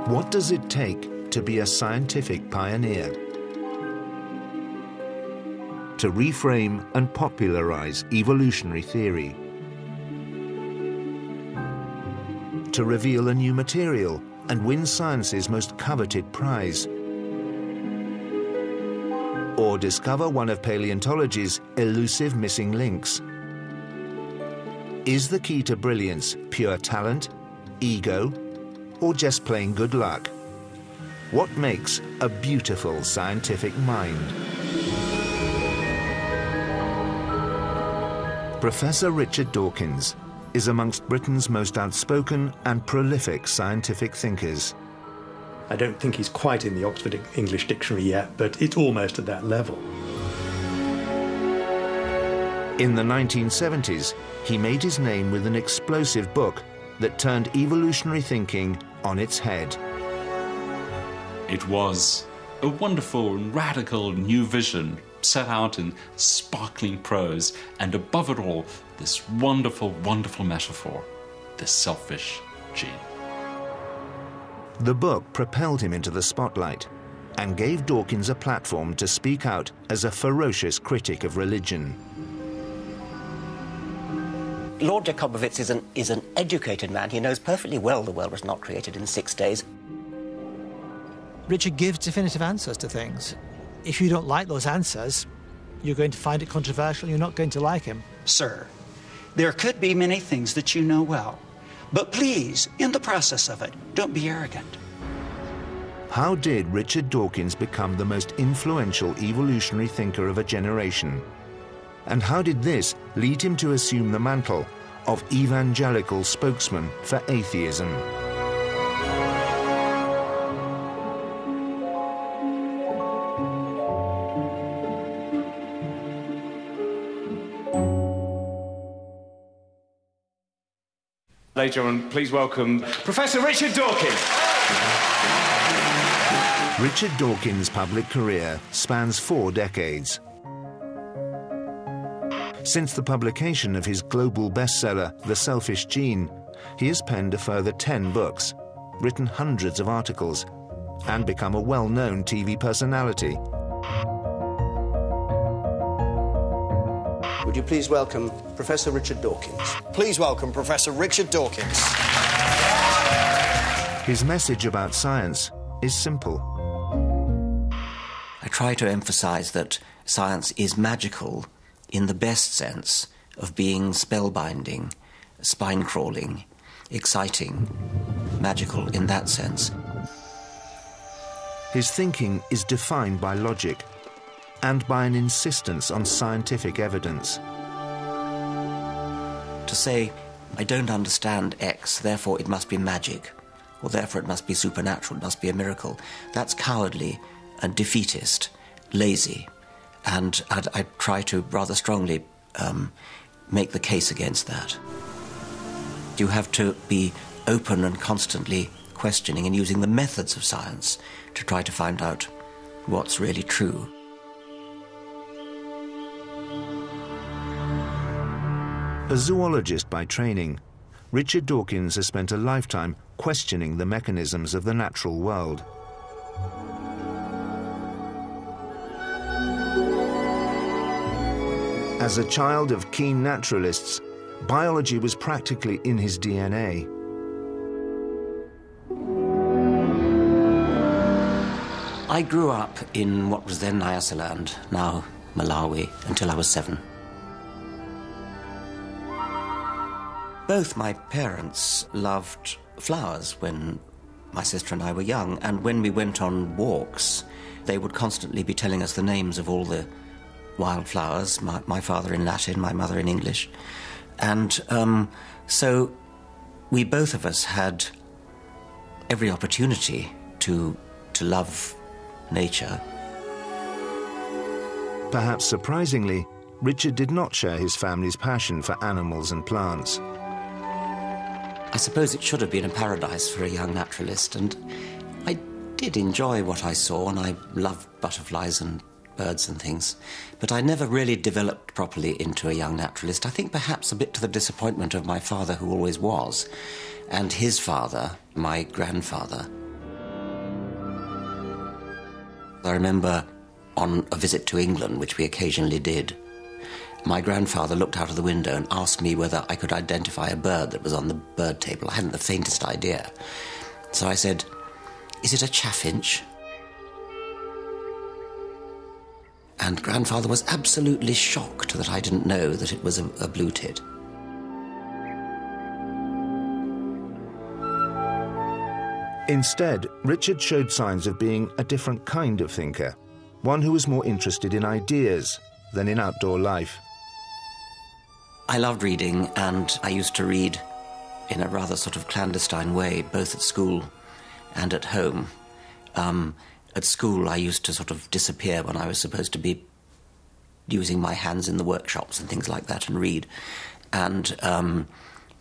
What does it take to be a scientific pioneer? To reframe and popularize evolutionary theory. To reveal a new material and win science's most coveted prize. Or discover one of paleontology's elusive missing links. Is the key to brilliance pure talent, ego, or just plain good luck? What makes a beautiful scientific mind? Professor Richard Dawkins is amongst Britain's most outspoken and prolific scientific thinkers. I don't think he's quite in the Oxford English Dictionary yet, but it's almost at that level. In the 1970s, he made his name with an explosive book that turned evolutionary thinking on its head. It was a wonderful and radical new vision set out in sparkling prose, and above it all, this wonderful, wonderful metaphor, the selfish gene. The book propelled him into the spotlight and gave Dawkins a platform to speak out as a ferocious critic of religion. Lord Jacobowitz is an educated man. He knows perfectly well the world was not created in 6 days. Richard gives definitive answers to things. If you don't like those answers, you're going to find it controversial, you're not going to like him. Sir, there could be many things that you know well, but please, in the process of it, don't be arrogant. How did Richard Dawkins become the most influential evolutionary thinker of a generation? And how did this lead him to assume the mantle of evangelical spokesman for atheism? Ladies and gentlemen, please welcome Professor Richard Dawkins. Richard Dawkins' public career spans 4 decades. Since the publication of his global bestseller, The Selfish Gene, he has penned a further 10 books, written hundreds of articles, and become a well-known TV personality. Would you please welcome Professor Richard Dawkins? Please welcome Professor Richard Dawkins. His message about science is simple. I try to emphasize that science is magical in the best sense of being spellbinding, spine-crawling, exciting, magical in that sense. His thinking is defined by logic and by an insistence on scientific evidence. To say, I don't understand X, therefore it must be magic, or therefore it must be supernatural, it must be a miracle, that's cowardly and defeatist, lazy. And I try to rather strongly make the case against that. You have to be open and constantly questioning and using the methods of science to try to find out what's really true. A zoologist by training, Richard Dawkins has spent a lifetime questioning the mechanisms of the natural world. As a child of keen naturalists, biology was practically in his DNA. I grew up in what was then Nyasaland, now Malawi, until I was 7. Both my parents loved flowers when my sister and I were young, and when we went on walks, they would constantly be telling us the names of all the wildflowers, my father in Latin, my mother in English. And so we both of us had every opportunity to love nature. Perhaps surprisingly, Richard did not share his family's passion for animals and plants. I suppose it should have been a paradise for a young naturalist, and I did enjoy what I saw, and I loved butterflies and birds and things, but I never really developed properly into a young naturalist. I think perhaps a bit to the disappointment of my father, who always was, and his father, my grandfather. I remember on a visit to England, which we occasionally did, my grandfather looked out of the window and asked me whether I could identify a bird that was on the bird table. I hadn't the faintest idea. So I said, "Is it a chaffinch?" And grandfather was absolutely shocked that I didn't know that it was a blue tit. Instead, Richard showed signs of being a different kind of thinker, one who was more interested in ideas than in outdoor life. I loved reading, and I used to read in a rather sort of clandestine way, both at school and at home. At school, I used to sort of disappear when I was supposed to be using my hands in the workshops and things like that and read. And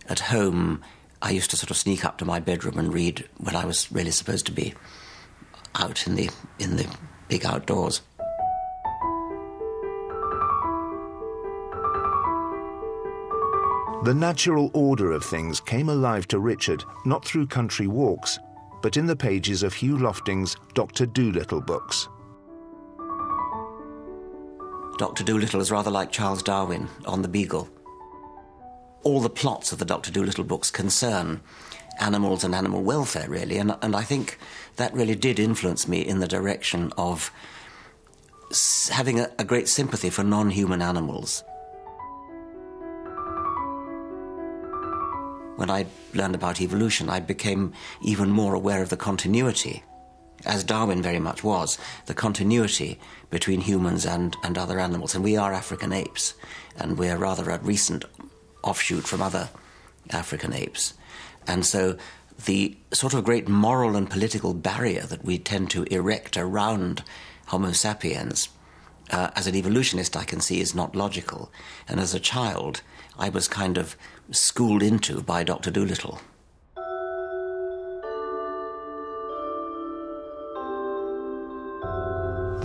at home, I used to sort of sneak up to my bedroom and read when I was really supposed to be out in the big outdoors. The natural order of things came alive to Richard not through country walks, but in the pages of Hugh Lofting's Dr. Dolittle books. Dr. Dolittle is rather like Charles Darwin on the Beagle. All the plots of the Dr. Dolittle books concern animals and animal welfare, really, and I think that really did influence me in the direction of having a great sympathy for non-human animals. When I learned about evolution, I became even more aware of the continuity, as Darwin very much was, the continuity between humans and other animals. And we are African apes, and we're rather a recent offshoot from other African apes. And so the sort of great moral and political barrier that we tend to erect around Homo sapiens, as an evolutionist I can see is not logical. And as a child, I was kind of schooled into by Dr. Dolittle.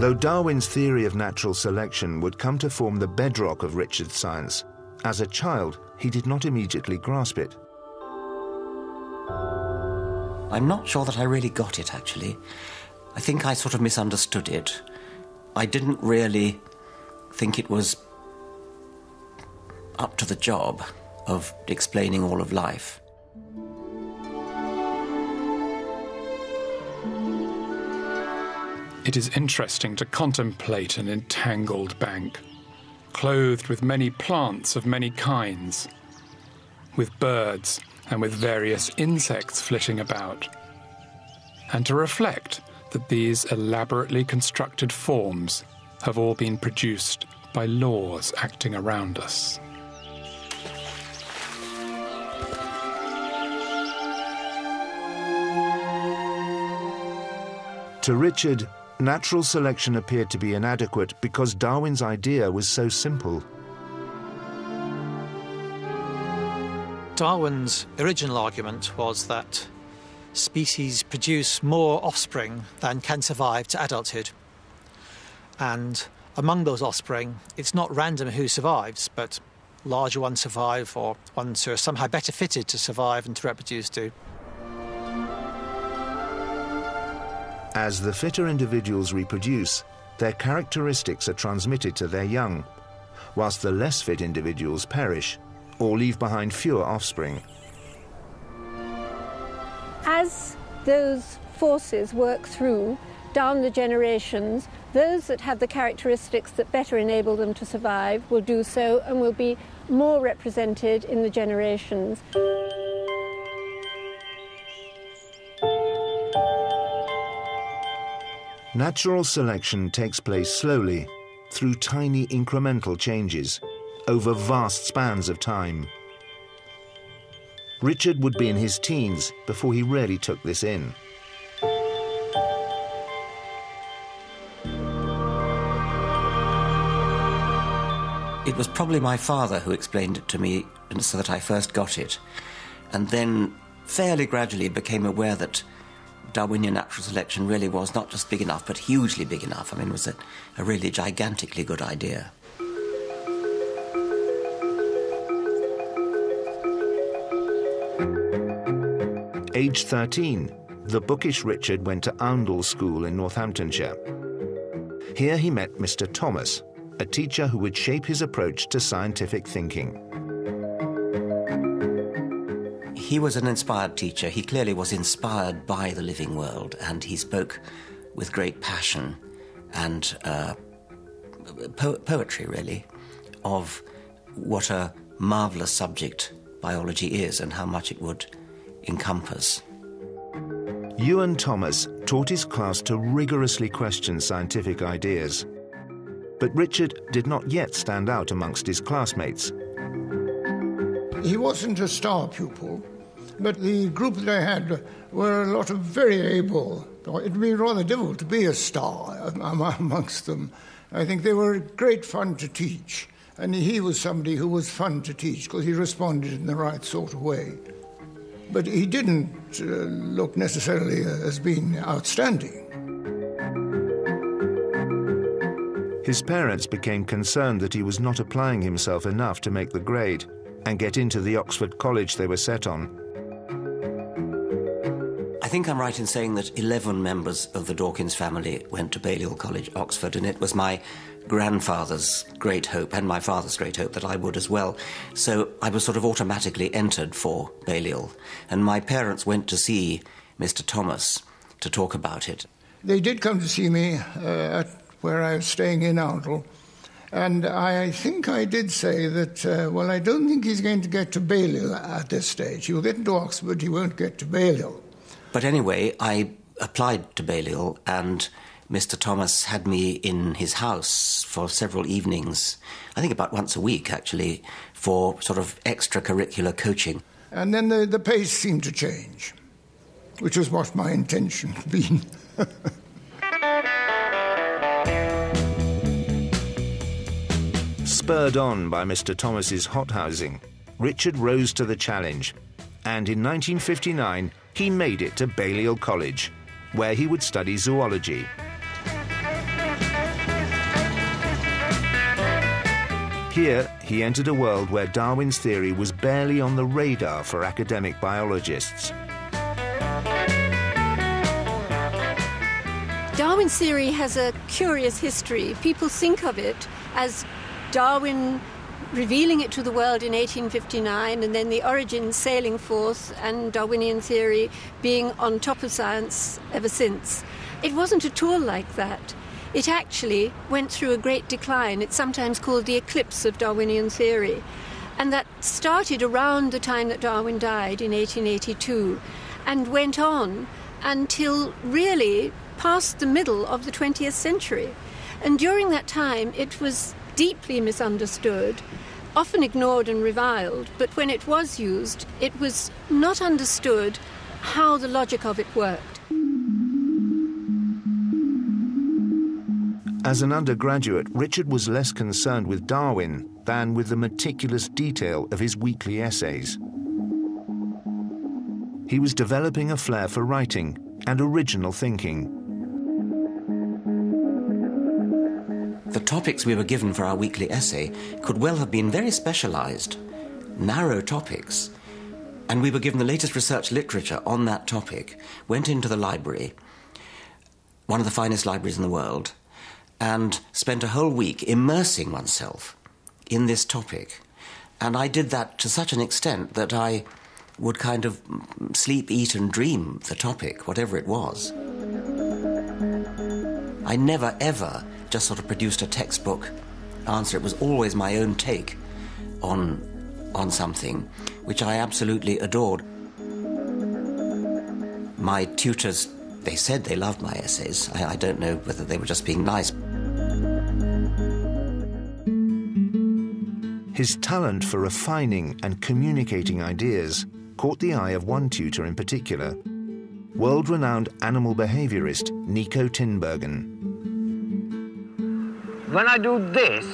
Though Darwin's theory of natural selection would come to form the bedrock of Richard's science, as a child, he did not immediately grasp it. I'm not sure that I really got it, actually. I think I sort of misunderstood it. I didn't really think it was up to the job of explaining all of life. It is interesting to contemplate an entangled bank, clothed with many plants of many kinds, with birds and with various insects flitting about, and to reflect that these elaborately constructed forms have all been produced by laws acting around us. To Richard, natural selection appeared to be inadequate because Darwin's idea was so simple. Darwin's original argument was that species produce more offspring than can survive to adulthood. And among those offspring, it's not random who survives, but larger ones survive, or ones who are somehow better fitted to survive and to reproduce do. As the fitter individuals reproduce, their characteristics are transmitted to their young, whilst the less fit individuals perish or leave behind fewer offspring. As those forces work through down the generations, those that have the characteristics that better enable them to survive will do so and will be more represented in the generations. Natural selection takes place slowly, through tiny incremental changes, over vast spans of time. Richard would be in his teens before he really took this in. It was probably my father who explained it to me so that I first got it, and then fairly gradually became aware that Darwinian natural selection really was not just big enough, but hugely big enough. I mean, it was a really gigantically good idea. Aged 13, the bookish Richard went to Oundle School in Northamptonshire. Here he met Mr. Thomas, a teacher who would shape his approach to scientific thinking. He was an inspired teacher. He clearly was inspired by the living world, and he spoke with great passion and poetry, really, of what a marvellous subject biology is and how much it would encompass. Ewan Thomas taught his class to rigorously question scientific ideas. But Richard did not yet stand out amongst his classmates. He wasn't a star pupil, but the group that I had were a lot of very able. It would be rather difficult to be a star amongst them. I think they were great fun to teach, and he was somebody who was fun to teach because he responded in the right sort of way. But he didn't look necessarily as being outstanding. His parents became concerned that he was not applying himself enough to make the grade and get into the Oxford College they were set on. I think I'm right in saying that 11 members of the Dawkins family went to Balliol College, Oxford, and it was my grandfather's great hope and my father's great hope that I would as well. So I was sort of automatically entered for Balliol, and my parents went to see Mr. Thomas to talk about it. They did come to see me at where I was staying in Oundle, and I think I did say that, well, I don't think he's going to get to Balliol at this stage. He will get into Oxford, he won't get to Balliol. But anyway, I applied to Balliol, and Mr. Thomas had me in his house for several evenings, I think about once a week, actually, for sort of extracurricular coaching. And then the pace seemed to change, which was what my intention had been. Spurred on by Mr. Thomas's hothousing, Richard rose to the challenge, and in 1959 he made it to Balliol College, where he would study zoology. Here, he entered a world where Darwin's theory was barely on the radar for academic biologists. Darwin's theory has a curious history. People think of it as Darwin revealing it to the world in 1859, and then the origin sailing forth and Darwinian theory being on top of science ever since. It wasn't at all like that. It actually went through a great decline. It's sometimes called the eclipse of Darwinian theory. And that started around the time that Darwin died in 1882 and went on until really past the middle of the 20th century. And during that time, it was deeply misunderstood, often ignored and reviled, but when it was used, it was not understood how the logic of it worked. As an undergraduate, Richard was less concerned with Darwin than with the meticulous detail of his weekly essays. He was developing a flair for writing and original thinking. The topics we were given for our weekly essay could well have been very specialised, narrow topics, and we were given the latest research literature on that topic, went into the library, one of the finest libraries in the world, and spent a whole week immersing oneself in this topic. And I did that to such an extent that I would kind of sleep, eat and dream the topic, whatever it was. I never, ever just sort of produced a textbook answer. It was always my own take on something, which I absolutely adored. My tutors, they said they loved my essays. I don't know whether they were just being nice. His talent for refining and communicating ideas caught the eye of one tutor in particular, world-renowned animal behaviourist Nico Tinbergen. When I do this,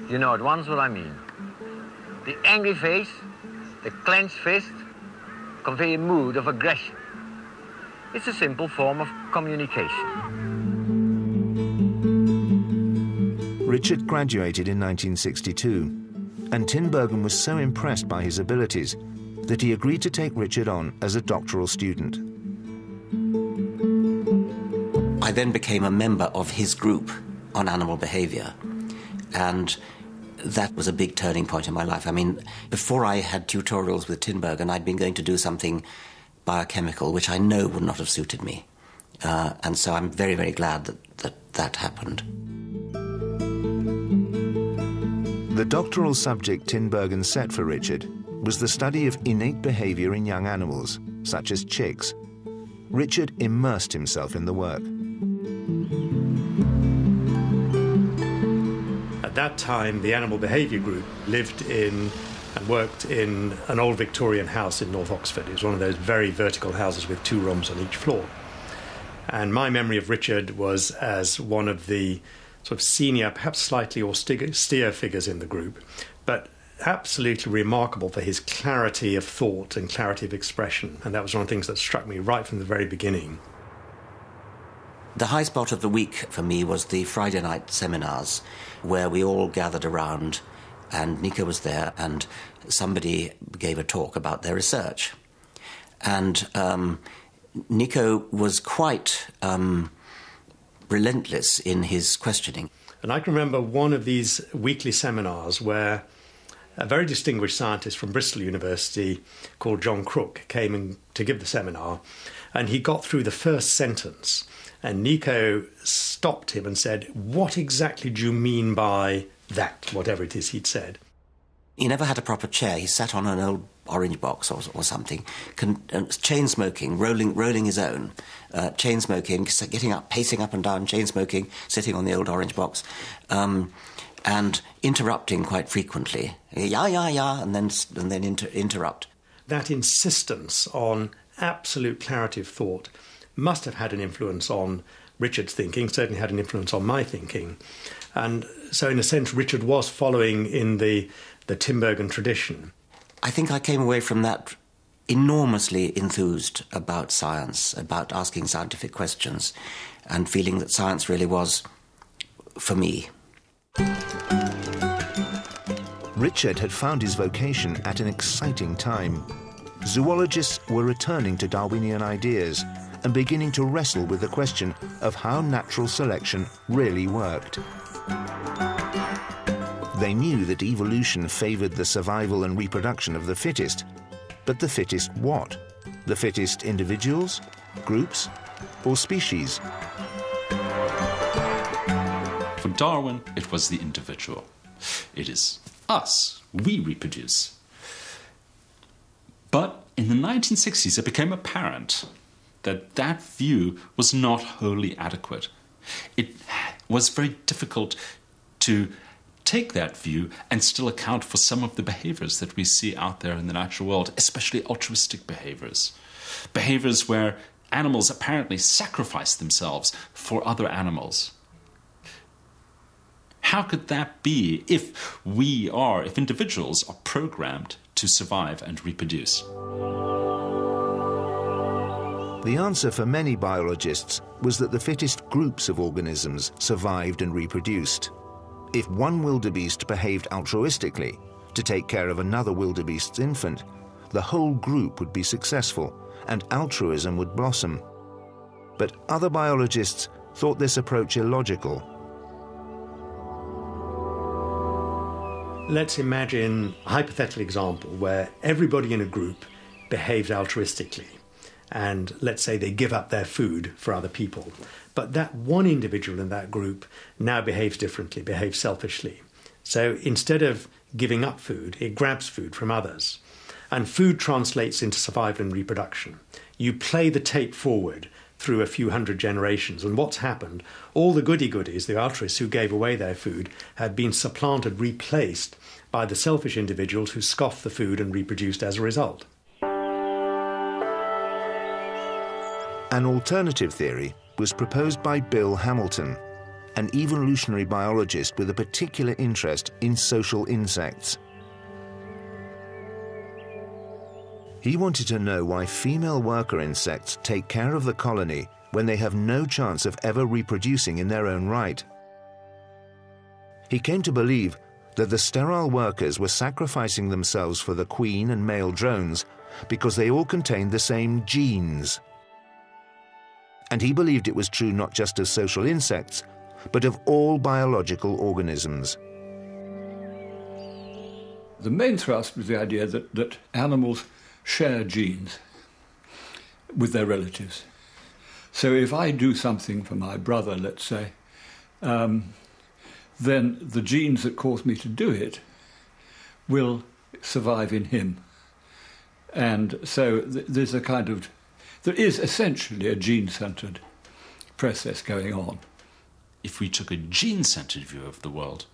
you know at once what I mean. The angry face, the clenched fist, convey a mood of aggression. It's a simple form of communication. Richard graduated in 1962, and Tinbergen was so impressed by his abilities that he agreed to take Richard on as a doctoral student. I then became a member of his group on animal behaviour, and that was a big turning point in my life. I mean, before I had tutorials with Tinbergen, I'd been going to do something biochemical, which I know would not have suited me. And so I'm very, very glad that happened. The doctoral subject Tinbergen set for Richard was the study of innate behaviour in young animals, such as chicks. Richard immersed himself in the work. At that time, the Animal Behaviour Group lived in and worked in an old Victorian house in North Oxford. It was one of those very vertical houses with 2 rooms on each floor. And my memory of Richard was as one of the sort of senior, perhaps slightly austere figures in the group, but absolutely remarkable for his clarity of thought and clarity of expression. And that was one of the things that struck me right from the very beginning. The high spot of the week for me was the Friday night seminars, where we all gathered around, and Nico was there, and somebody gave a talk about their research. And Nico was quite relentless in his questioning. And I can remember one of these weekly seminars where a very distinguished scientist from Bristol University called John Crook came in to give the seminar, and he got through the first sentence, and Nico stopped him and said, "What exactly do you mean by that?" whatever it is he'd said. He never had a proper chair. He sat on an old orange box or something, chain smoking, rolling his own, chain smoking, getting up, pacing up and down, chain smoking, sitting on the old orange box, and interrupting quite frequently. Yeah, and then interrupt. That insistence on absolute clarity of thought must have had an influence on Richard's thinking, certainly had an influence on my thinking. And so in a sense, Richard was following in the Tinbergen tradition. I think I came away from that enormously enthused about science, about asking scientific questions, and feeling that science really was for me. Richard had found his vocation at an exciting time. Zoologists were returning to Darwinian ideas and beginning to wrestle with the question of how natural selection really worked. They knew that evolution favoured the survival and reproduction of the fittest. But the fittest what? The fittest individuals, groups, or species? For Darwin, it was the individual. It is us. We reproduce. But in the 1960s, it became apparent that that view was not wholly adequate. It was very difficult to take that view and still account for some of the behaviors that we see out there in the natural world, especially altruistic behaviors. Behaviors where animals apparently sacrifice themselves for other animals. How could that be if individuals are programmed to survive and reproduce? The answer for many biologists was that the fittest groups of organisms survived and reproduced. If one wildebeest behaved altruistically to take care of another wildebeest's infant, the whole group would be successful and altruism would blossom. But other biologists thought this approach illogical. Let's imagine a hypothetical example where everybody in a group behaves altruistically, and let's say they give up their food for other people. But that one individual in that group now behaves differently, behaves selfishly. So instead of giving up food, it grabs food from others. And food translates into survival and reproduction. You play the tape forward through a few hundred generations, and what's happened, all the goody-goodies, the altruists who gave away their food, had been supplanted, replaced by the selfish individuals who scoffed the food and reproduced as a result. An alternative theory was proposed by Bill Hamilton, an evolutionary biologist with a particular interest in social insects. He wanted to know why female worker insects take care of the colony when they have no chance of ever reproducing in their own right. He came to believe that the sterile workers were sacrificing themselves for the queen and male drones because they all contained the same genes. and he believed it was true not just of social insects, but of all biological organisms. The main thrust was the idea that animals share genes with their relatives. So if I do something for my brother, let's say, then the genes that cause me to do it will survive in him. And so there is essentially a gene-centred process going on. If we took a gene-centred view of the world,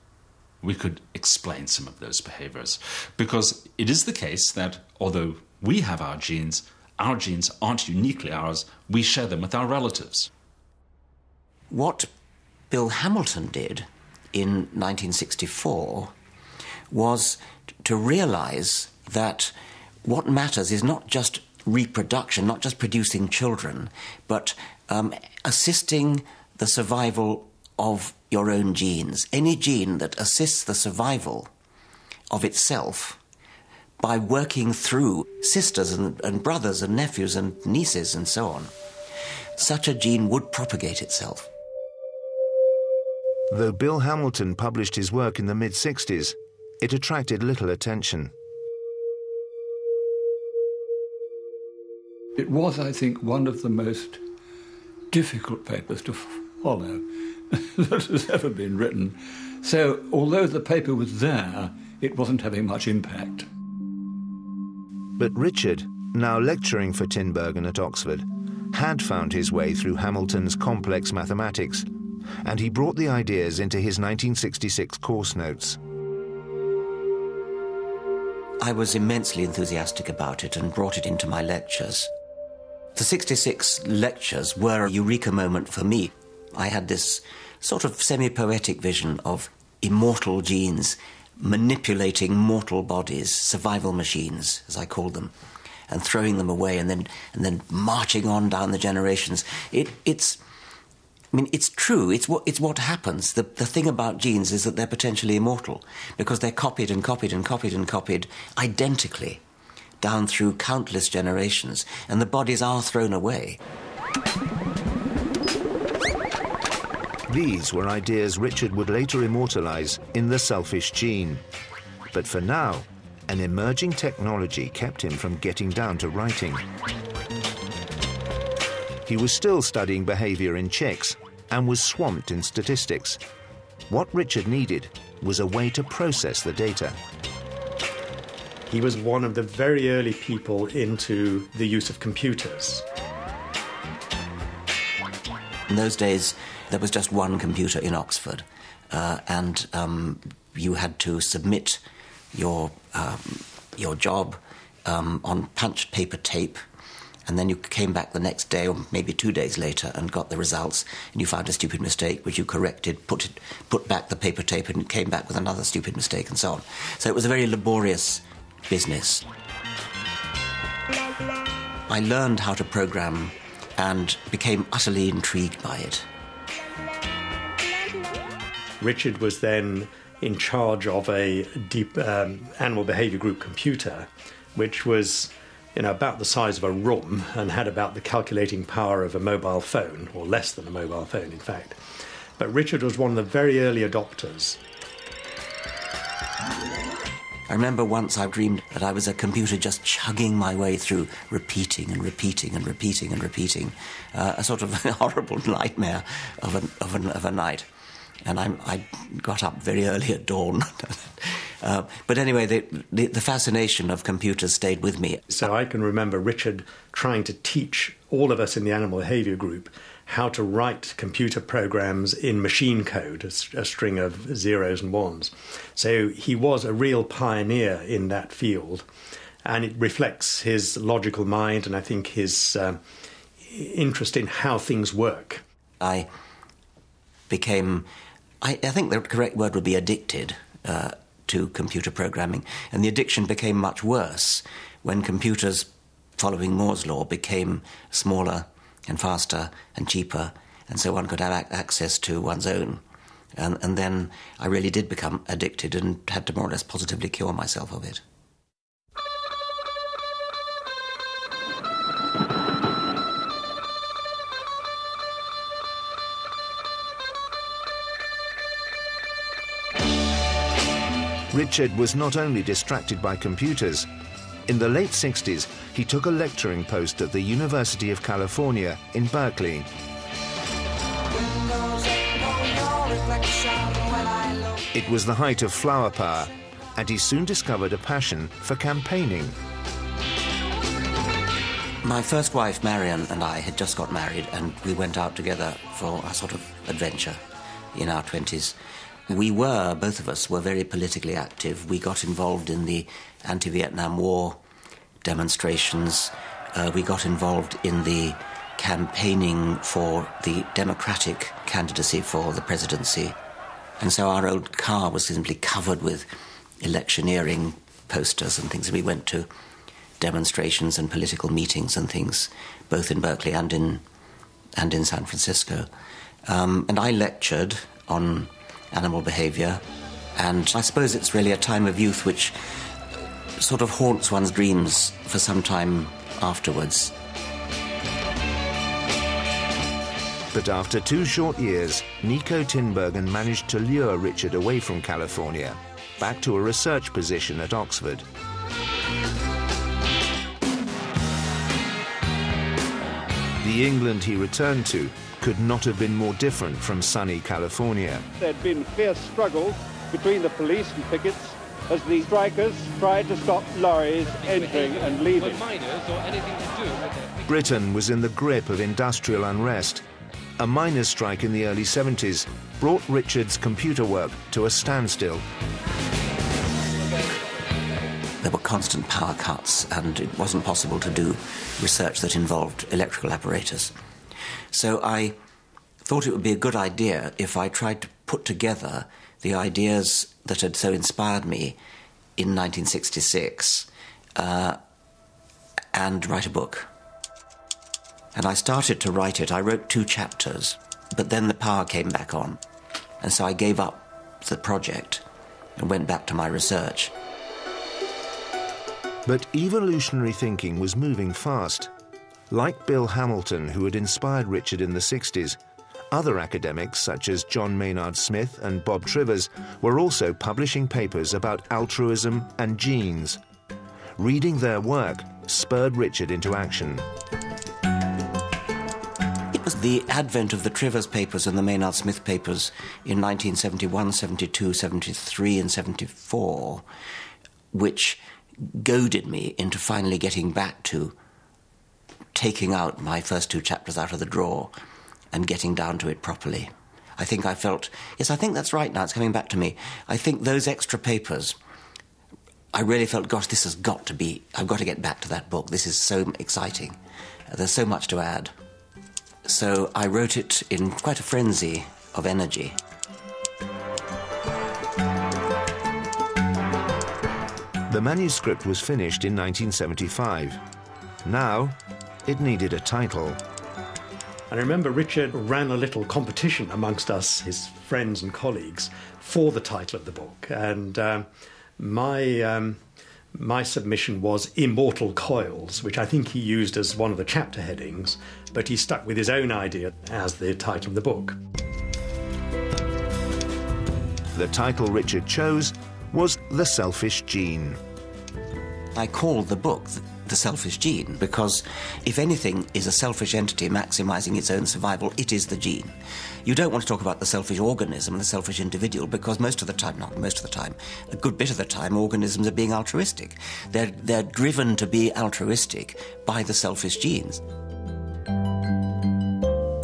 we could explain some of those behaviours. Because it is the case that although we have our genes aren't uniquely ours, we share them with our relatives. What Bill Hamilton did in 1964 was to realise that what matters is not just reproduction, not just producing children, but assisting the survival of your own genes. Any gene that assists the survival of itself by working through sisters and brothers and nephews and nieces and so on, such a gene would propagate itself. Though Bill Hamilton published his work in the mid-60s, it attracted little attention. It was, I think, one of the most difficult papers to follow that has ever been written. So, although the paper was there, it wasn't having much impact. But Richard, now lecturing for Tinbergen at Oxford, had found his way through Hamilton's complex mathematics, and he brought the ideas into his 1966 course notes. I was immensely enthusiastic about it and brought it into my lectures. The 66 lectures were a eureka moment for me. I had this sort of semi-poetic vision of immortal genes manipulating mortal bodies, survival machines, as I called them, and throwing them away and then marching on down the generations. It's true. It's what happens. The thing about genes is that they're potentially immortal because they're copied and copied and copied and copied identically down through countless generations, and the bodies are thrown away. These were ideas Richard would later immortalize in The Selfish Gene. But for now, an emerging technology kept him from getting down to writing. He was still studying behavior in chicks and was swamped in statistics. What Richard needed was a way to process the data. He was one of the very early people into the use of computers. In those days, there was just one computer in Oxford, and you had to submit your job on punched paper tape, and then you came back the next day or maybe 2 days later and got the results, and you found a stupid mistake which you corrected, put back the paper tape, and came back with another stupid mistake, and so on. So it was a very laborious business. I learned how to program and became utterly intrigued by it. Richard was then in charge of a deep animal behaviour group computer, which was about the size of a room and had about the calculating power of a mobile phone, or less than a mobile phone, in fact. But Richard was one of the very early adopters. I remember once I dreamed that I was a computer just chugging my way through, repeating and repeating and repeating and repeating, a sort of horrible nightmare of a night. And I got up very early at dawn. But anyway, the fascination of computers stayed with me. So I can remember Richard trying to teach all of us in the animal behaviour group how to write computer programs in machine code, a string of zeros and ones. So he was a real pioneer in that field, and it reflects his logical mind and I think his interest in how things work. I think the correct word would be addicted to computer programming, and the addiction became much worse when computers, following Moore's law, became smaller and faster and cheaper, and so one could have access to one's own. And then I really did become addicted and had to more or less positively cure myself of it. Richard was not only distracted by computers. In the late 60s, he took a lecturing post at the University of California in Berkeley. It was the height of flower power, and he soon discovered a passion for campaigning. My first wife, Marion, and I had just got married, and we went out together for a sort of adventure in our 20s. Both of us were very politically active. We got involved in the anti-Vietnam War demonstrations. We got involved in the campaigning for the Democratic candidacy for the presidency. And so our old car was simply covered with electioneering posters and things. We went to demonstrations and political meetings and things, both in Berkeley and in San Francisco. And I lectured on animal behaviour, and I suppose it's really a time of youth which sort of haunts one's dreams for some time afterwards. But after 2 short years, Nico Tinbergen managed to lure Richard away from California, back to a research position at Oxford. The England he returned to could not have been more different from sunny California. There had been fierce struggle between the police and pickets as the strikers tried to stop lorries entering and leaving. Britain was in the grip of industrial unrest. A miners' strike in the early 70s brought Richard's computer work to a standstill. There were constant power cuts, and it wasn't possible to do research that involved electrical apparatus. So I thought it would be a good idea if I tried to put together the ideas that had so inspired me in 1966 and write a book. And I started to write it. I wrote 2 chapters, but then the power came back on. And so I gave up the project and went back to my research. But evolutionary thinking was moving fast. Like Bill Hamilton, who had inspired Richard in the 60s, other academics such as John Maynard Smith and Bob Trivers were also publishing papers about altruism and genes. Reading their work spurred Richard into action. It was the advent of the Trivers papers and the Maynard Smith papers in 1971, 72, 73 and 74 which goaded me into finally getting back to taking out my first 2 chapters out of the drawer and getting down to it properly. I think I felt, yes, I think that's right now, it's coming back to me. I think those extra papers, I really felt, gosh, this has got to be, I've got to get back to that book. This is so exciting. There's so much to add. So I wrote it in quite a frenzy of energy. The manuscript was finished in 1975. Now, it needed a title. I remember Richard ran a little competition amongst us, his friends and colleagues, for the title of the book. And my submission was Immortal Coils, which I think he used as one of the chapter headings, but he stuck with his own idea as the title of the book. The title Richard chose was The Selfish Gene. I called the book The Selfish Gene because if anything is a selfish entity maximising its own survival, it is the gene. You don't want to talk about the selfish organism and the selfish individual because most of the time, not most of the time, a good bit of the time, organisms are being altruistic. They're driven to be altruistic by the selfish genes.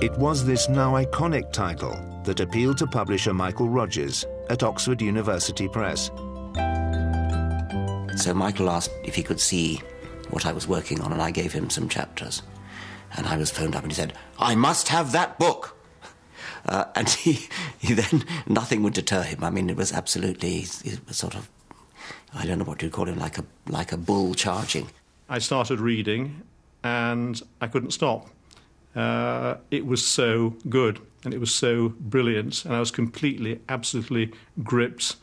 It was this now iconic title that appealed to publisher Michael Rogers at Oxford University Press. So Michael asked if he could see what I was working on, and I gave him some chapters. And I was phoned up and he said, "I must have that book." And he then, nothing would deter him. I mean, it was absolutely, it was sort of, I don't know what you'd call him, like a bull charging. I started reading and I couldn't stop. It was so good and it was so brilliant, and I was completely, absolutely gripped,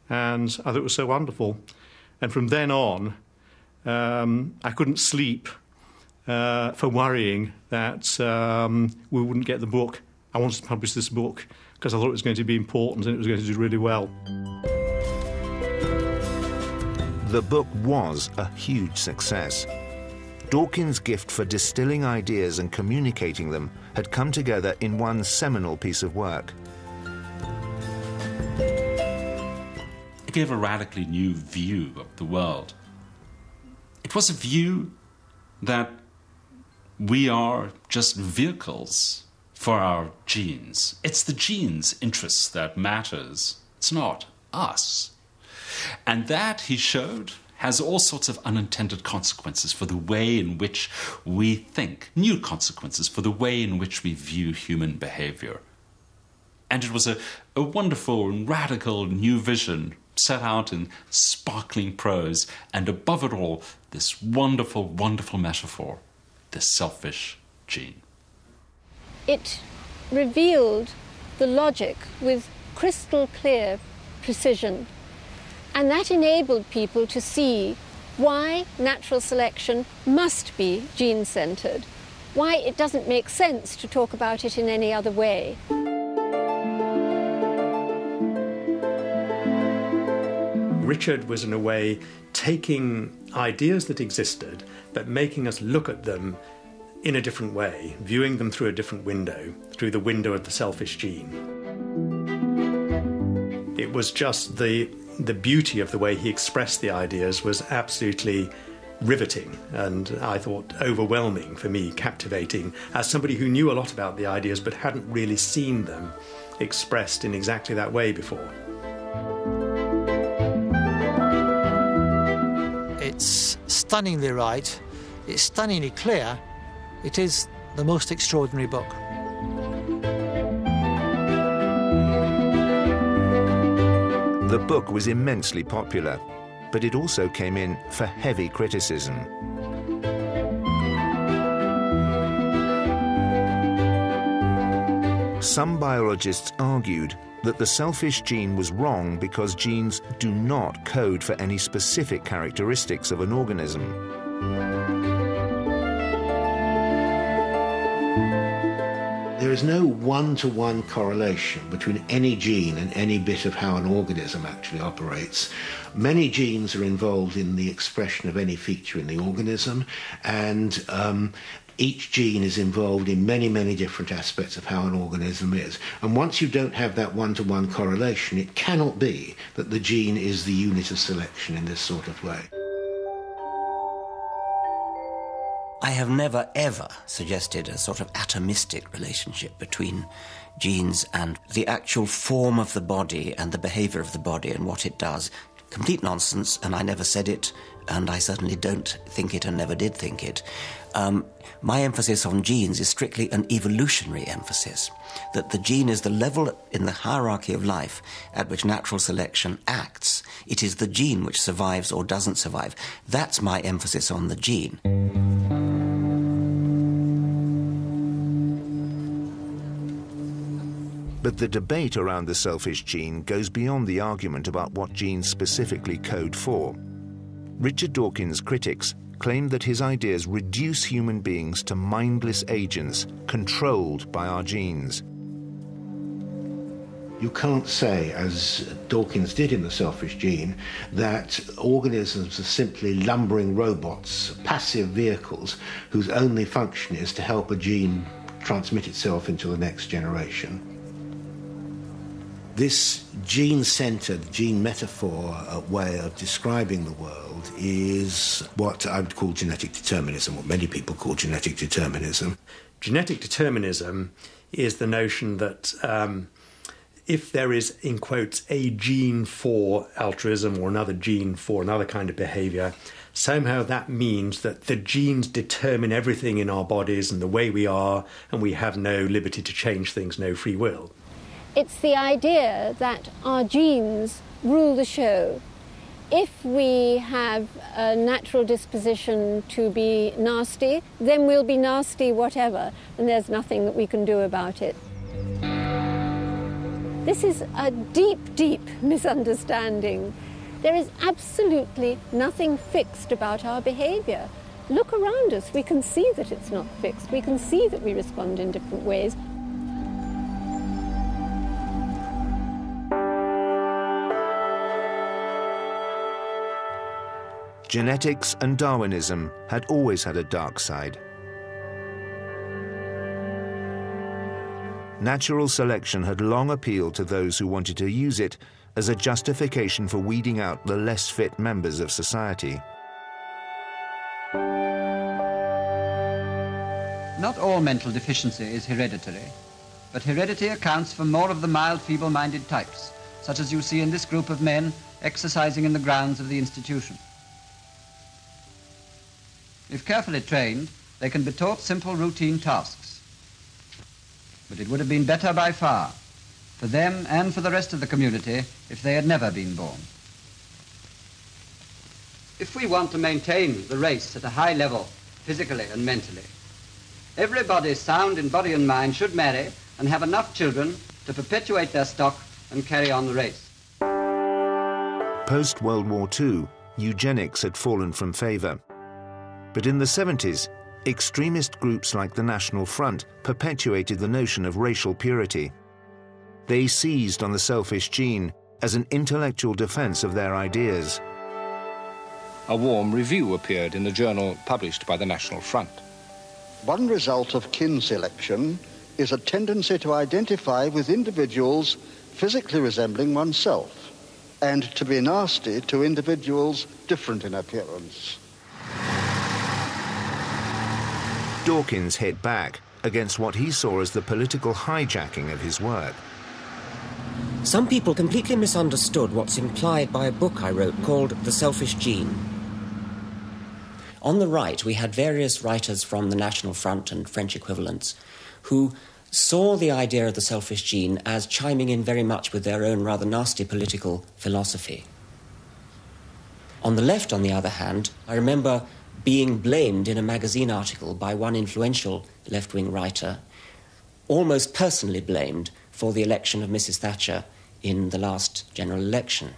and I thought it was so wonderful. And from then on, I couldn't sleep for worrying that we wouldn't get the book. I wanted to publish this book because I thought it was going to be important and it was going to do really well. The book was a huge success. Dawkins' gift for distilling ideas and communicating them had come together in one seminal piece of work. It gave a radically new view of the world. It was a view that we are just vehicles for our genes. It's the genes' interests that matters. It's not us. And that, he showed, has all sorts of unintended consequences for the way in which we think, new consequences for the way in which we view human behavior. And it was a wonderful and radical new vision set out in sparkling prose, and above it all, this wonderful, wonderful metaphor, the selfish gene. It revealed the logic with crystal clear precision, and that enabled people to see why natural selection must be gene-centred, why it doesn't make sense to talk about it in any other way. Richard was, in a way, taking ideas that existed, but making us look at them in a different way, viewing them through a different window, through the window of the selfish gene. It was just the beauty of the way he expressed the ideas was absolutely riveting and, I thought, overwhelming for me, captivating, as somebody who knew a lot about the ideas but hadn't really seen them expressed in exactly that way before. It's stunningly right, it's stunningly clear, it is the most extraordinary book. The book was immensely popular, but it also came in for heavy criticism. Some biologists argued that the selfish gene was wrong because genes do not code for any specific characteristics of an organism. There is no one-to-one correlation between any gene and any bit of how an organism actually operates. Many genes are involved in the expression of any feature in the organism, and each gene is involved in many, many different aspects of how an organism is. And once you don't have that one-to-one correlation, it cannot be that the gene is the unit of selection in this sort of way. I have never, ever suggested a sort of atomistic relationship between genes and the actual form of the body and the behaviour of the body and what it does. Complete nonsense, and I never said it, and I certainly don't think it and never did think it. My emphasis on genes is strictly an evolutionary emphasis, that the gene is the level in the hierarchy of life at which natural selection acts. It is the gene which survives or doesn't survive. That's my emphasis on the gene. But the debate around the selfish gene goes beyond the argument about what genes specifically code for. Richard Dawkins' critics claim that his ideas reduce human beings to mindless agents controlled by our genes. You can't say, as Dawkins did in The Selfish Gene, that organisms are simply lumbering robots, passive vehicles, whose only function is to help a gene transmit itself into the next generation. This gene-centred, gene metaphor way of describing the world is what I would call genetic determinism, what many people call genetic determinism. Genetic determinism is the notion that if there is, in quotes, a gene for altruism or another gene for another kind of behaviour, somehow that means that the genes determine everything in our bodies and the way we are, and we have no liberty to change things, no free will. It's the idea that our genes rule the show. If we have a natural disposition to be nasty, then we'll be nasty whatever, and there's nothing that we can do about it. This is a deep, deep misunderstanding. There is absolutely nothing fixed about our behaviour. Look around us, we can see that it's not fixed. We can see that we respond in different ways. genetics and Darwinism had always had a dark side. Natural selection had long appealed to those who wanted to use it as a justification for weeding out the less fit members of society. Not all mental deficiency is hereditary, but heredity accounts for more of the mild, feeble-minded types, such as you see in this group of men exercising in the grounds of the institution. If carefully trained, they can be taught simple routine tasks. But it would have been better by far for them and for the rest of the community if they had never been born. If we want to maintain the race at a high level, physically and mentally, everybody sound in body and mind should marry and have enough children to perpetuate their stock and carry on the race. Post-World War II, eugenics had fallen from favour. But in the 70s, extremist groups like the National Front perpetuated the notion of racial purity. They seized on the selfish gene as an intellectual defence of their ideas. A warm review appeared in the journal published by the National Front. One result of kin selection is a tendency to identify with individuals physically resembling oneself and to be nasty to individuals different in appearance. Dawkins hit back against what he saw as the political hijacking of his work. Some people completely misunderstood what's implied by a book I wrote called The Selfish Gene. On the right, we had various writers from the National Front and French equivalents who saw the idea of the selfish gene as chiming in very much with their own rather nasty political philosophy. On the left, on the other hand, I remember being blamed in a magazine article by one influential left-wing writer, almost personally blamed for the election of Mrs. Thatcher in the last general election.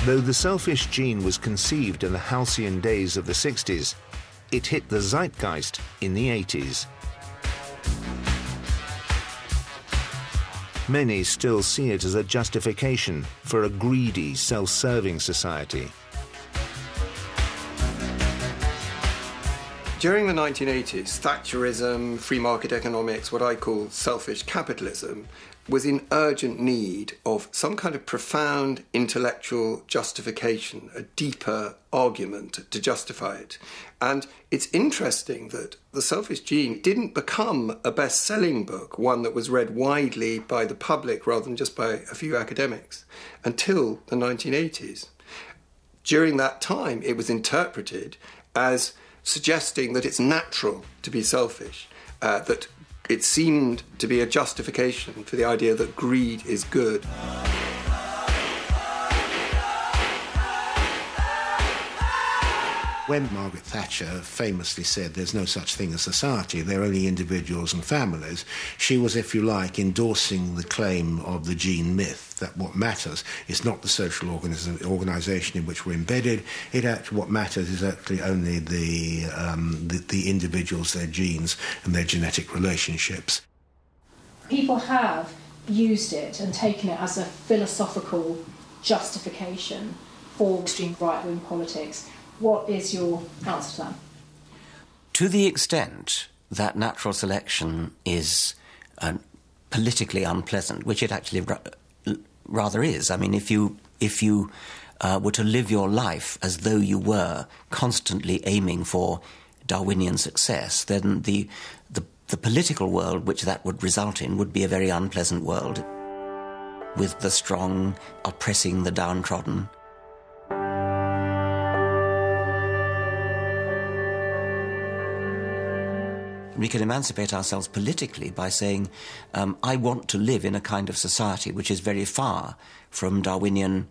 Though the selfish gene was conceived in the halcyon days of the 60s, it hit the zeitgeist in the 80s. Many still see it as a justification for a greedy, self-serving society. During the 1980s, Thatcherism, free market economics, what I call selfish capitalism, was in urgent need of some kind of profound intellectual justification, a deeper argument to justify it. And it's interesting that The Selfish Gene didn't become a best-selling book, one that was read widely by the public rather than just by a few academics, until the 1980s. During that time, it was interpreted as suggesting that it's natural to be selfish, that it seemed to be a justification for the idea that greed is good. When Margaret Thatcher famously said there's no such thing as society, they're only individuals and families, she was, if you like, endorsing the claim of the gene myth, that what matters is not the social organisation in which we're embedded. What matters is actually only the individuals, their genes and their genetic relationships. People have used it and taken it as a philosophical justification for extreme right-wing politics. What is your answer to that? To the extent that natural selection is politically unpleasant, which it actually rather is. I mean, if you were to live your life as though you were constantly aiming for Darwinian success, then the political world which that would result in would be a very unpleasant world, with the strong oppressing the downtrodden. We can emancipate ourselves politically by saying, I want to live in a kind of society which is very far from Darwinian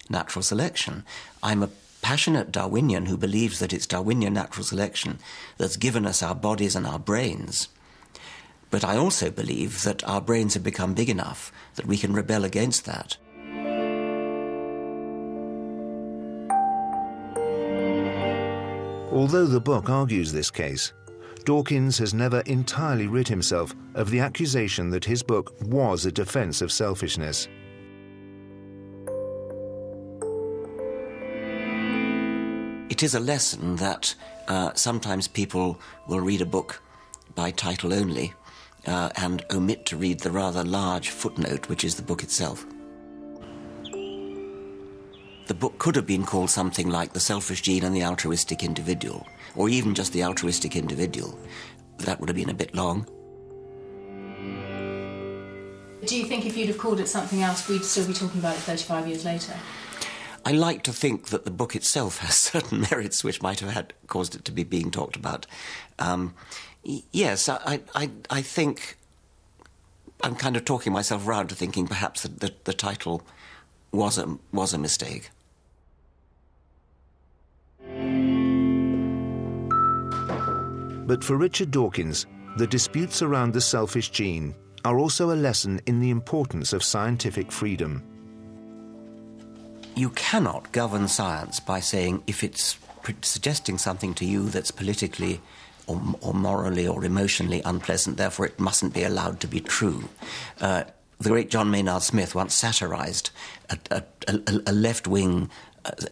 natural selection. I'm a passionate Darwinian who believes that it's Darwinian natural selection that's given us our bodies and our brains. But I also believe that our brains have become big enough that we can rebel against that. Although the book argues this case, Dawkins has never entirely rid himself of the accusation that his book was a defence of selfishness. It is a lesson that sometimes people will read a book by title only and omit to read the rather large footnote, which is the book itself. The book could have been called something like The Selfish Gene and the Altruistic Individual, or even just The Altruistic Individual. That would have been a bit long. Do you think if you'd have called it something else, we'd still be talking about it 35 years later? I like to think that the book itself has certain merits which might have caused it to be being talked about. Yes, I think I'm kind of talking myself round to thinking perhaps that the title was a mistake. But for Richard Dawkins, the disputes around the selfish gene are also a lesson in the importance of scientific freedom. You cannot govern science by saying if it's suggesting something to you that's politically or morally or emotionally unpleasant, therefore it mustn't be allowed to be true. The great John Maynard Smith once satirized a left-wing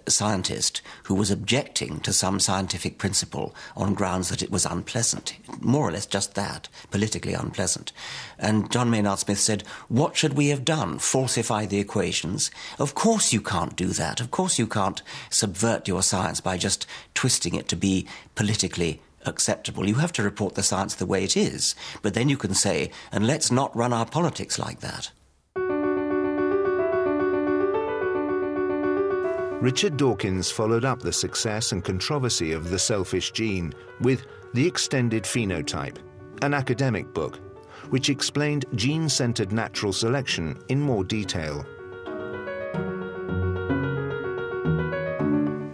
scientist who was objecting to some scientific principle on grounds that it was unpleasant, more or less just that, politically unpleasant. And John Maynard Smith said, what should we have done? Falsify the equations? Of course you can't do that. Of course you can't subvert your science by just twisting it to be politically acceptable. You have to report the science the way it is. But then you can say, and let's not run our politics like that. Richard Dawkins followed up the success and controversy of The Selfish Gene with The Extended Phenotype, an academic book, which explained gene-centered natural selection in more detail.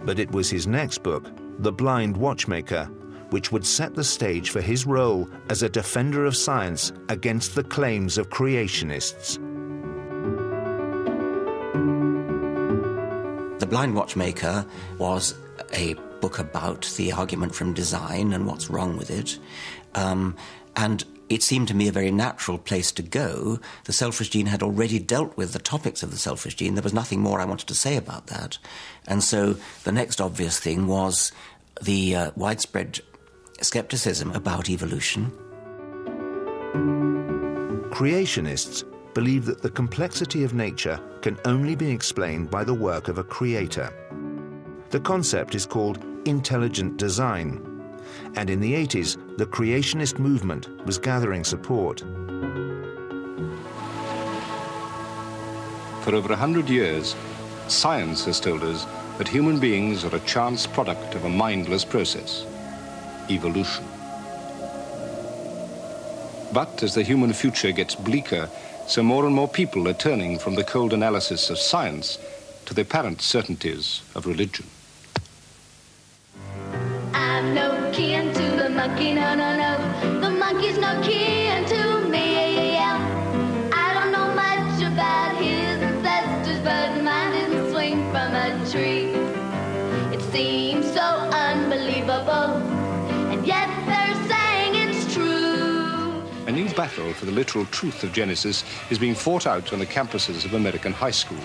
But it was his next book, The Blind Watchmaker, which would set the stage for his role as a defender of science against the claims of creationists. The Blind Watchmaker was a book about the argument from design and what's wrong with it. And it seemed to me a very natural place to go. The Selfish Gene had already dealt with the topics of the Selfish Gene. There was nothing more I wanted to say about that. And so the next obvious thing was the widespread skepticism about evolution. Creationists believe that the complexity of nature can only be explained by the work of a creator. The concept is called intelligent design, and in the 80s, the creationist movement was gathering support. For over 100 years, science has told us that human beings are a chance product of a mindless process, evolution. But as the human future gets bleaker, so more and more people are turning from the cold analysis of science to the apparent certainties of religion. I'm no kin to the monkey, no, no, no. The monkey's no kin to me. I don't know much about his ancestors, but mine didn't swing from a tree. It seems so unbelievable, and yet they're saying it's true. A new battle for the literal truth of Genesis is being fought out on the campuses of American high schools.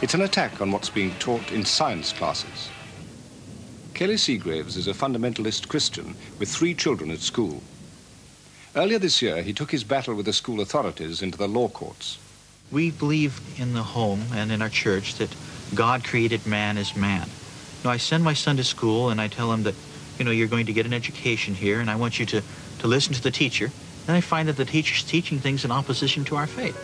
It's an attack on what's being taught in science classes. Kelly Seagraves is a fundamentalist Christian with 3 children at school. Earlier this year, he took his battle with the school authorities into the law courts. We believe in the home and in our church that God created man as man. Now, I send my son to school and I tell him that, you're going to get an education here and I want you to listen to the teacher. Then I find that the teacher's teaching things in opposition to our faith.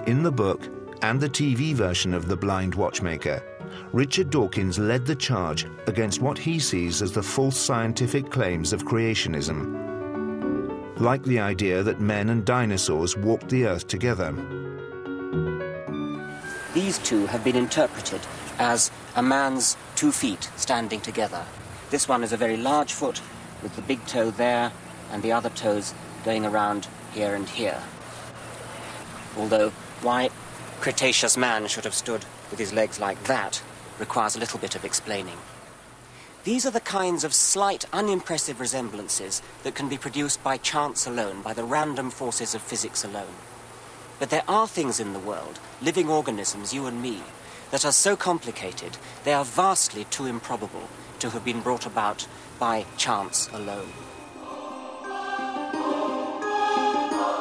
In the book and the TV version of The Blind Watchmaker, Richard Dawkins led the charge against what he sees as the false scientific claims of creationism, like the idea that men and dinosaurs walked the earth together. These two have been interpreted as a man's 2 feet standing together. This one is a very large foot with the big toe there and the other toes going around here and here. Although why Cretaceous man should have stood with his legs like that requires a little bit of explaining. These are the kinds of slight, unimpressive resemblances that can be produced by chance alone, by the random forces of physics alone. But there are things in the world, living organisms, you and me, that are so complicated they are vastly too improbable to have been brought about by chance alone.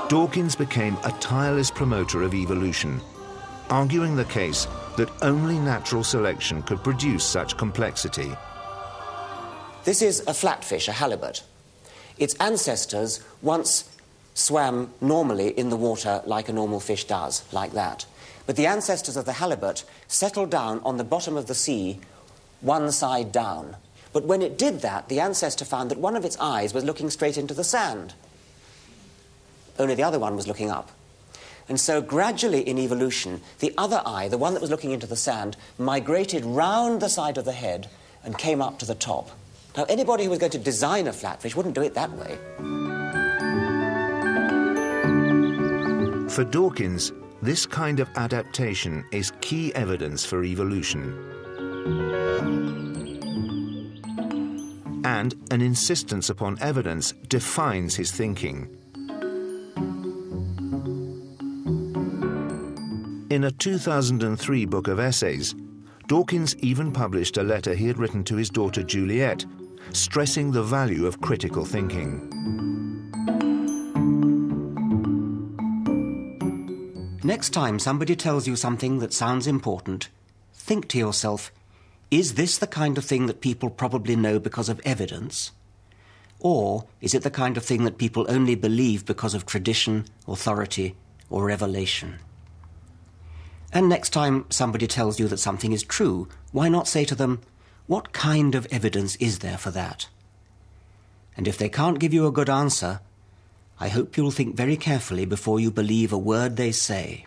Dawkins became a tireless promoter of evolution, arguing the case that only natural selection could produce such complexity. This is a flatfish, a halibut. Its ancestors once swam normally in the water like a normal fish does, like that. But the ancestors of the halibut settled down on the bottom of the sea, one side down. But when it did that, the ancestor found that one of its eyes was looking straight into the sand. Only the other one was looking up. And so gradually in evolution, the other eye, the one that was looking into the sand, migrated round the side of the head and came up to the top. Now, anybody who was going to design a flatfish wouldn't do it that way. For Dawkins, this kind of adaptation is key evidence for evolution. And an insistence upon evidence defines his thinking. In a 2003 book of essays, Dawkins even published a letter he had written to his daughter Juliet, stressing the value of critical thinking. Next time somebody tells you something that sounds important, think to yourself, is this the kind of thing that people probably know because of evidence? Or is it the kind of thing that people only believe because of tradition, authority, or revelation? And next time somebody tells you that something is true, why not say to them, what kind of evidence is there for that? And if they can't give you a good answer, I hope you'll think very carefully before you believe a word they say.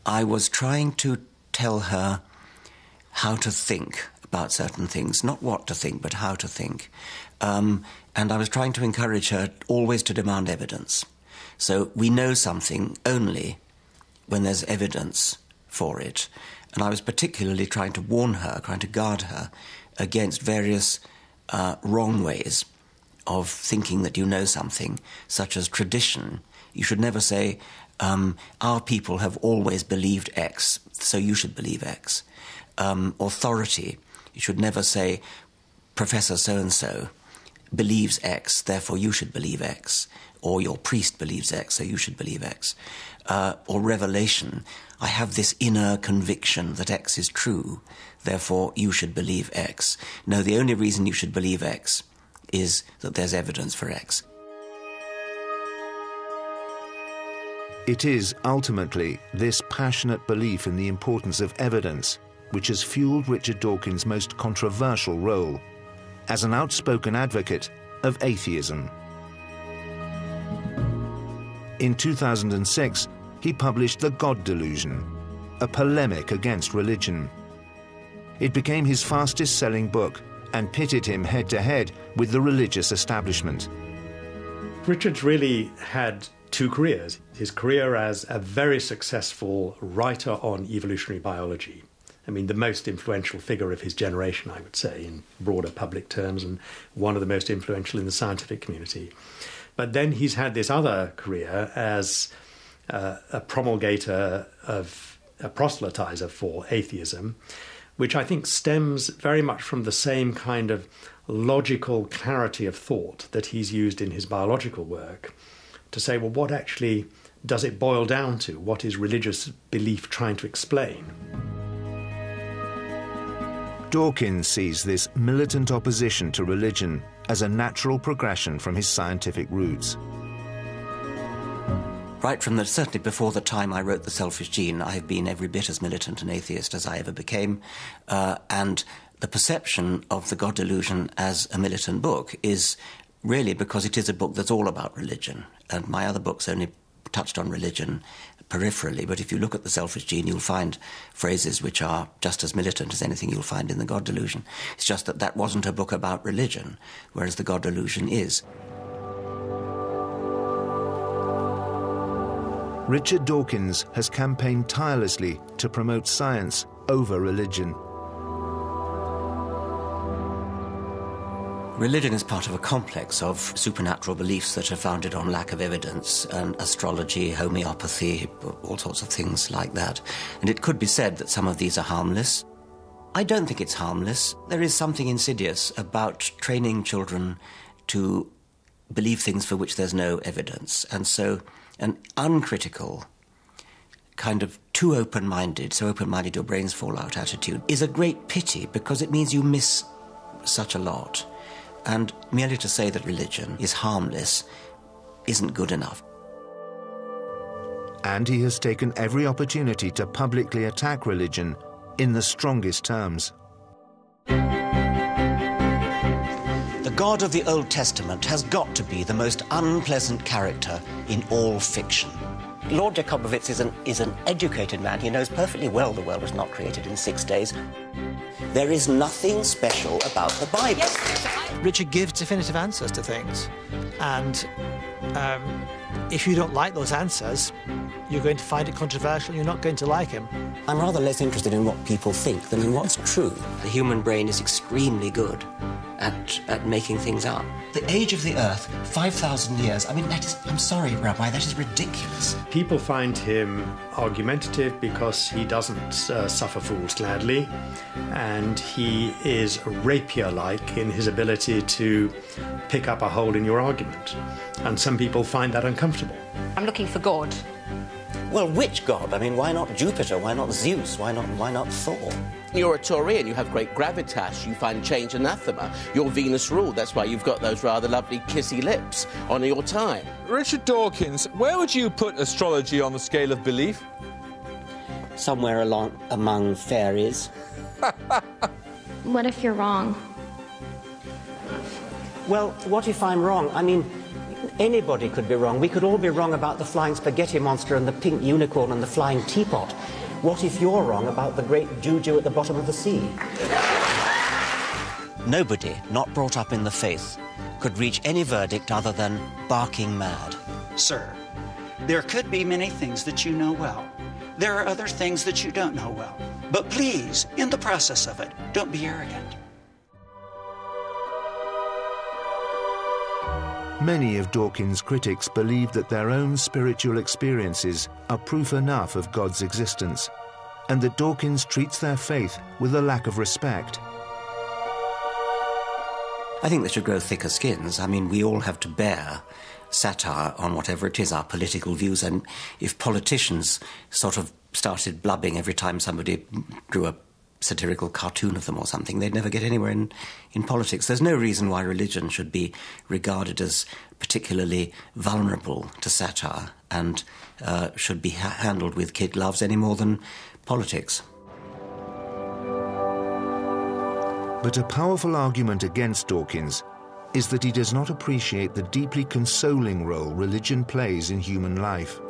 I was trying to tell her how to think about certain things, not what to think, but how to think. And I was trying to encourage her always to demand evidence. So we know something only when there's evidence for it. And I was particularly trying to warn her, trying to guard her against various wrong ways of thinking that you know something, such as tradition. You should never say, our people have always believed X, so you should believe X. Authority. You should never say, Professor so-and-so believes X, therefore you should believe X. Or your priest believes X, so you should believe X. Or revelation. I have this inner conviction that X is true, therefore you should believe X. No, the only reason you should believe X is that there's evidence for X. It is ultimately this passionate belief in the importance of evidence which has fueled Richard Dawkins' most controversial role as an outspoken advocate of atheism. In 2006, he published The God Delusion, a polemic against religion. It became his fastest-selling book and pitted him head-to-head with the religious establishment. Richard's really had two careers. His career as a very successful writer on evolutionary biology. I mean, the most influential figure of his generation, I would say, in broader public terms, and one of the most influential in the scientific community. But then he's had this other career as a promulgator of a proselytizer for atheism, which I think stems very much from the same kind of logical clarity of thought that he's used in his biological work to say, well, what actually does it boil down to? What is religious belief trying to explain? Dawkins sees this militant opposition to religion as a natural progression from his scientific roots. Right from certainly before the time I wrote The Selfish Gene, I have been every bit as militant an atheist as I ever became. And the perception of The God Delusion as a militant book is really because it is a book that's all about religion. And my other books only touched on religion peripherally. But if you look at The Selfish Gene, you'll find phrases which are just as militant as anything you'll find in The God Delusion. It's just that that wasn't a book about religion, whereas The God Delusion is. Richard Dawkins has campaigned tirelessly to promote science over religion. Religion is part of a complex of supernatural beliefs that are founded on lack of evidence, and astrology, homeopathy, all sorts of things like that. And it could be said that some of these are harmless. I don't think it's harmless. There is something insidious about training children to believe things for which there's no evidence. And so an uncritical, kind of too open-minded, so open-minded your brains fall out attitude is a great pity, because it means you miss such a lot. And merely to say that religion is harmless isn't good enough. And he has taken every opportunity to publicly attack religion in the strongest terms. The God of the Old Testament has got to be the most unpleasant character in all fiction. Lord Jacobowitz is an educated man. He knows perfectly well the world was not created in 6 days. There is nothing special about the Bible. Yes. Richard gives definitive answers to things. And if you don't like those answers, you're going to find it controversial, you're not going to like him. I'm rather less interested in what people think than in what's true. The human brain is extremely good at making things up. The age of the Earth, 5,000 years, I mean, that is, I'm sorry, Rabbi, that is ridiculous. People find him argumentative because he doesn't suffer fools gladly, and he is rapier-like in his ability to pick up a hole in your argument. And some people find that uncomfortable. I'm looking for God. Well, which God? I mean, why not Jupiter? Why not Zeus? Why not Thor? You're a Taurian, you have great gravitas, you find change anathema. You're Venus ruled, that's why you've got those rather lovely kissy lips. Honour your time. Richard Dawkins, where would you put astrology on the scale of belief? Somewhere among fairies. What if you're wrong? Well, what if I'm wrong? I mean, anybody could be wrong. We could all be wrong about the flying spaghetti monster and the pink unicorn and the flying teapot. What if you're wrong about the great juju at the bottom of the sea? Nobody not brought up in the faith could reach any verdict other than barking mad. Sir, there could be many things that you know well. There are other things that you don't know well. But please, in the process of it, don't be arrogant. Many of Dawkins' critics believe that their own spiritual experiences are proof enough of God's existence, and that Dawkins treats their faith with a lack of respect. I think they should grow thicker skins. I mean, we all have to bear satire on whatever it is, our political views, and if politicians sort of started blubbing every time somebody drew a satirical cartoon of them or something, they'd never get anywhere in politics. There's no reason why religion should be regarded as particularly vulnerable to satire and should be handled with kid gloves any more than politics. But a powerful argument against Dawkins is that he does not appreciate the deeply consoling role religion plays in human life.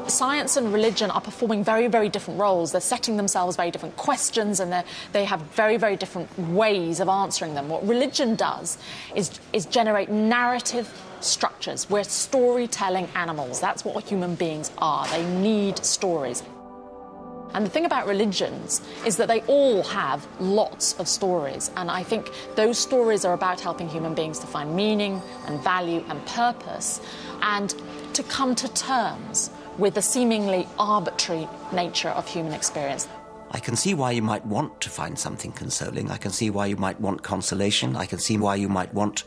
Science and religion are performing very, very different roles. They're setting themselves very different questions, and they have very, very different ways of answering them. What religion does is generate narrative structures. We're storytelling animals. That's what human beings are. They need stories. And the thing about religions is that they all have lots of stories, and I think those stories are about helping human beings to find meaning and value and purpose, and to come to terms with the seemingly arbitrary nature of human experience. I can see why you might want to find something consoling. I can see why you might want consolation. I can see why you might want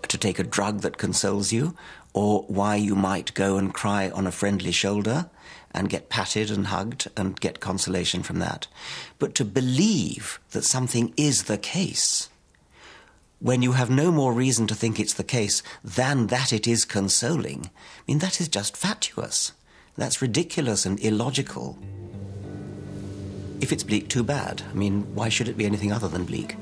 to take a drug that consoles you, or why you might go and cry on a friendly shoulder and get patted and hugged and get consolation from that. But to believe that something is the case, when you have no more reason to think it's the case than that it is consoling, I mean, that is just fatuous. That's ridiculous and illogical. If it's bleak, too bad. I mean, why should it be anything other than bleak?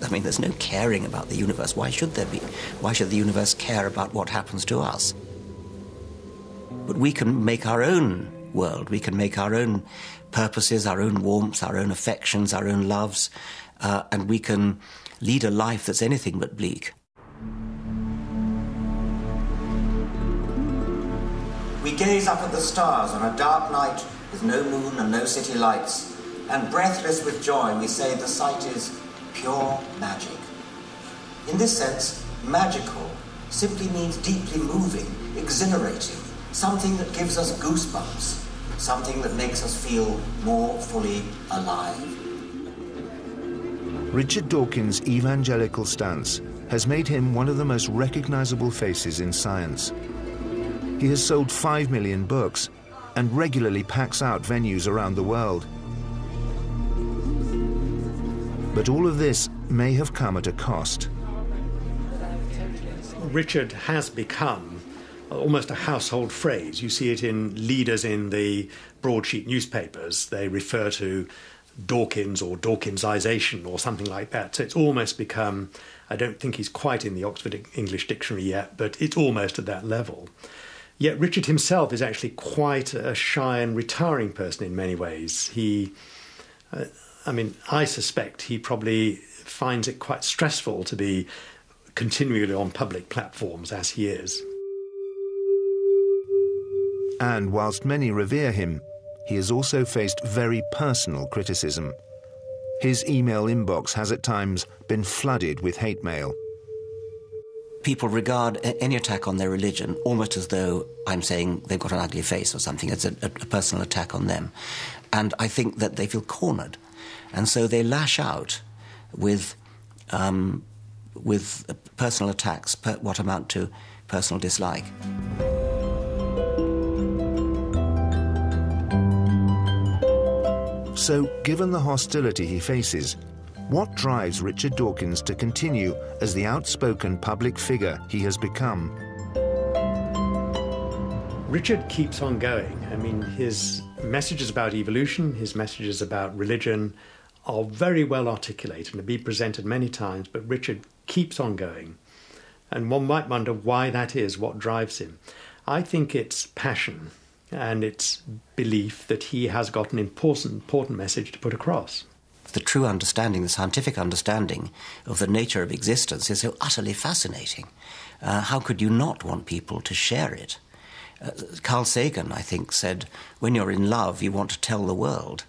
I mean, there's no caring about the universe. Why should there be? Why should the universe care about what happens to us? But we can make our own world. We can make our own purposes, our own warmth, our own affections, our own loves, and we can lead a life that's anything but bleak. We gaze up at the stars on a dark night with no moon and no city lights, and breathless with joy we say the sight is pure magic. In this sense, magical simply means deeply moving, exhilarating, something that gives us goosebumps, something that makes us feel more fully alive. Richard Dawkins' evangelical stance has made him one of the most recognizable faces in science. He has sold 5 million books and regularly packs out venues around the world. But all of this may have come at a cost. Richard has become almost a household phrase. You see it in leaders in the broadsheet newspapers. They refer to Dawkins or Dawkinsization or something like that. So it's almost become, I don't think he's quite in the Oxford English Dictionary yet, but it's almost at that level. Yet Richard himself is actually quite a shy and retiring person in many ways. I suspect he probably finds it quite stressful to be continually on public platforms as he is. And whilst many revere him, he has also faced very personal criticism. His email inbox has at times been flooded with hate mail. People regard any attack on their religion almost as though I'm saying they've got an ugly face or something. It's a personal attack on them. And I think that they feel cornered. And so they lash out with personal attacks, what amount to personal dislike. So, given the hostility he faces, what drives Richard Dawkins to continue as the outspoken public figure he has become? Richard keeps on going. I mean, his messages about evolution, his messages about religion are very well articulated and have been presented many times, but Richard keeps on going. And one might wonder why that is, what drives him. I think it's passion and it's belief that he has got an important message to put across. The true understanding, the scientific understanding of the nature of existence is so utterly fascinating. How could you not want people to share it? Carl Sagan, I think, said, when you're in love, you want to tell the world.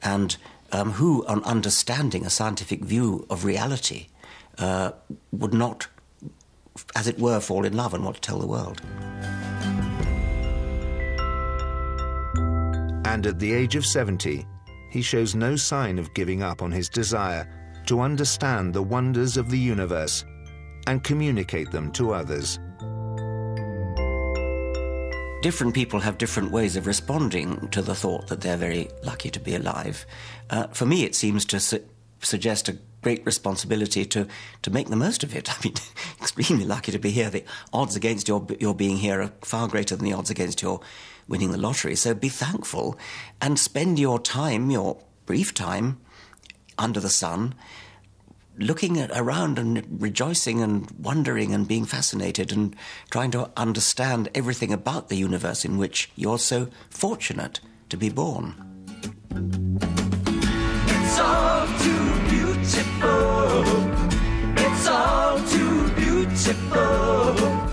And who, on understanding a scientific view of reality, would not, as it were, fall in love and want to tell the world? And at the age of 70, he shows no sign of giving up on his desire to understand the wonders of the universe and communicate them to others. Different people have different ways of responding to the thought that they're very lucky to be alive. For me, it seems to suggest a great responsibility to make the most of it. I mean, extremely lucky to be here. The odds against your being here are far greater than the odds against your winning the lottery. So be thankful and spend your time, your brief time, under the sun, looking around and rejoicing and wondering and being fascinated and trying to understand everything about the universe in which you're so fortunate to be born. It's all too beautiful. It's all too beautiful.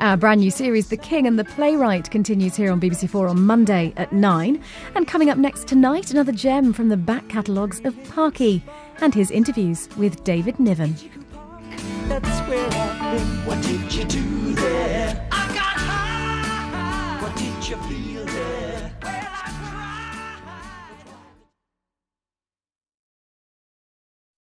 Our brand new series, The King and the Playwright, continues here on BBC4 on Monday at 9. And coming up next tonight, another gem from the back catalogues of Parky and his interviews with David Niven. That's where I've been. What did you do there? I got high. What did you feel?